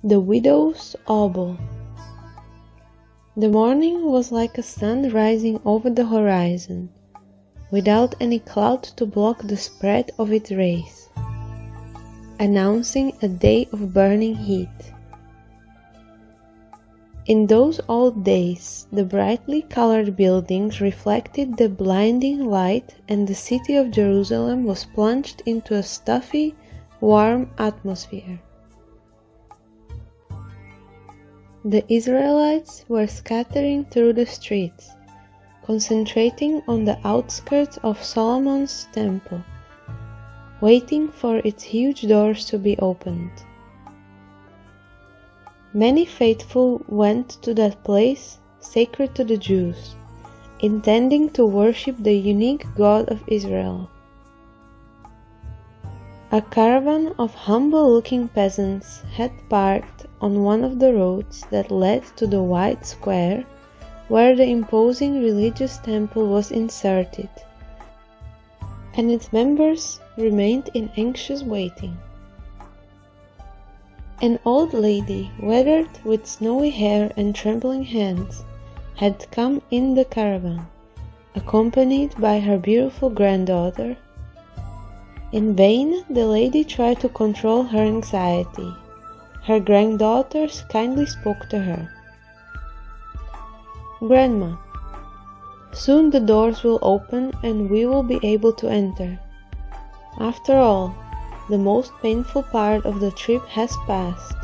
The widow's obol. The morning was like a sun rising over the horizon, without any cloud to block the spread of its rays, announcing a day of burning heat. In those old days, the brightly colored buildings reflected the blinding light, and the city of Jerusalem was plunged into a stuffy, warm atmosphere. The Israelites were scattering through the streets, concentrating on the outskirts of Solomon's temple, waiting for its huge doors to be opened. Many faithful went to that place sacred to the Jews, intending to worship the unique God of Israel. A caravan of humble-looking peasants had parked on one of the roads that led to the wide square where the imposing religious temple was inserted, and its members remained in anxious waiting. An old lady, weathered with snowy hair and trembling hands, had come in the caravan, accompanied by her beautiful granddaughter. In vain the lady tried to control her anxiety. Her granddaughter kindly spoke to her. "Grandma, soon the doors will open and we will be able to enter. After all, the most painful part of the trip has passed,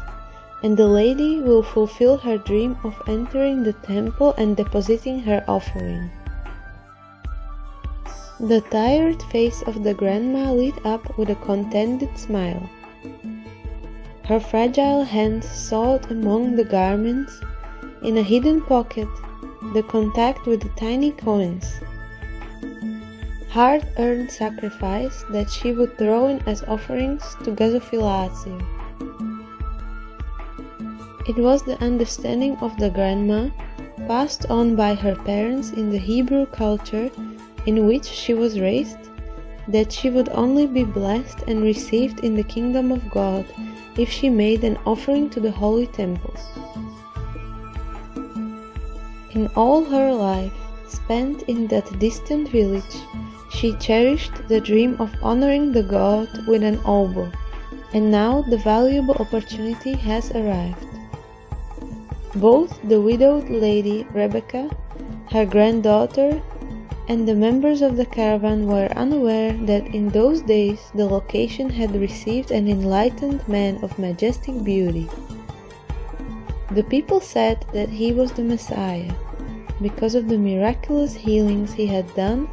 and the lady will fulfill her dream of entering the temple and depositing her offering." The tired face of the grandma lit up with a contented smile. Her fragile hand sought among the garments, in a hidden pocket, the contact with the tiny coins, hard-earned sacrifice that she would throw in as offerings to Gazofilatio. It was the understanding of the grandma, passed on by her parents in the Hebrew culture in which she was raised, that she would only be blessed and received in the kingdom of God if she made an offering to the holy temples. In all her life, spent in that distant village, she cherished the dream of honoring the God with an obol, and now the valuable opportunity has arrived. Both the widowed lady Rebecca, her granddaughter, and the members of the caravan were unaware that in those days the location had received an enlightened man of majestic beauty. The people said that he was the Messiah, because of the miraculous healings he had done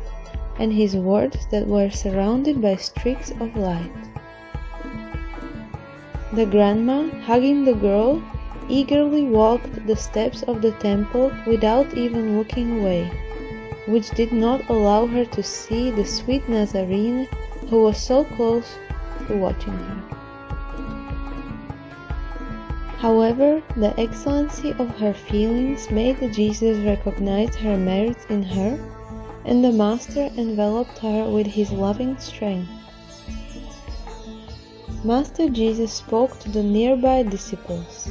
and his words that were surrounded by streaks of light. The grandma, hugging the girl, eagerly walked the steps of the temple without even looking away, which did not allow her to see the sweet Nazarene who was so close to watching her. However, the excellency of her feelings made Jesus recognize her merits in her, and the Master enveloped her with his loving strength. Master Jesus spoke to the nearby disciples.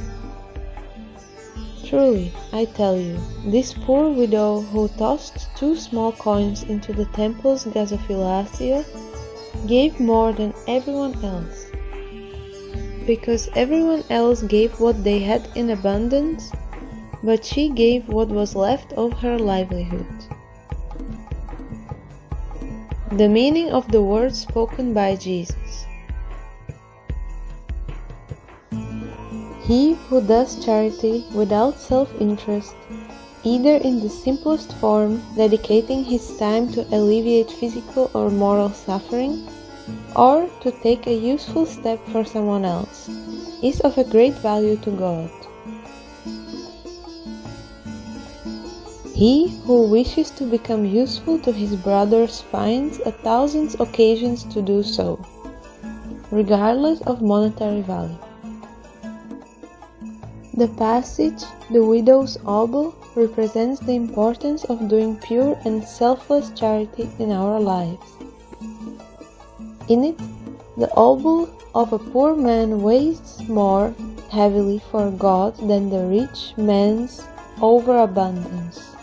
"Truly, I tell you, this poor widow who tossed 2 small coins into the temple's Gazofilatio gave more than everyone else, because everyone else gave what they had in abundance, but she gave what was left of her livelihood." The meaning of the words spoken by Jesus. He who does charity without self-interest, either in the simplest form, dedicating his time to alleviate physical or moral suffering, or to take a useful step for someone else, is of a great value to God. He who wishes to become useful to his brothers finds 1,000 occasions to do so, regardless of monetary value. The passage, "The Widow's Obol," represents the importance of doing pure and selfless charity in our lives. In it, the obol of a poor man weighs more heavily for God than the rich man's overabundance.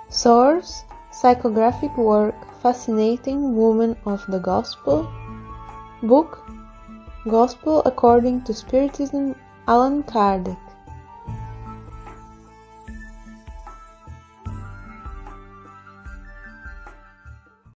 Source: Psychographic work Fascinating Woman of the Gospel. Book: Gospel According to Spiritism, Allan Kardec.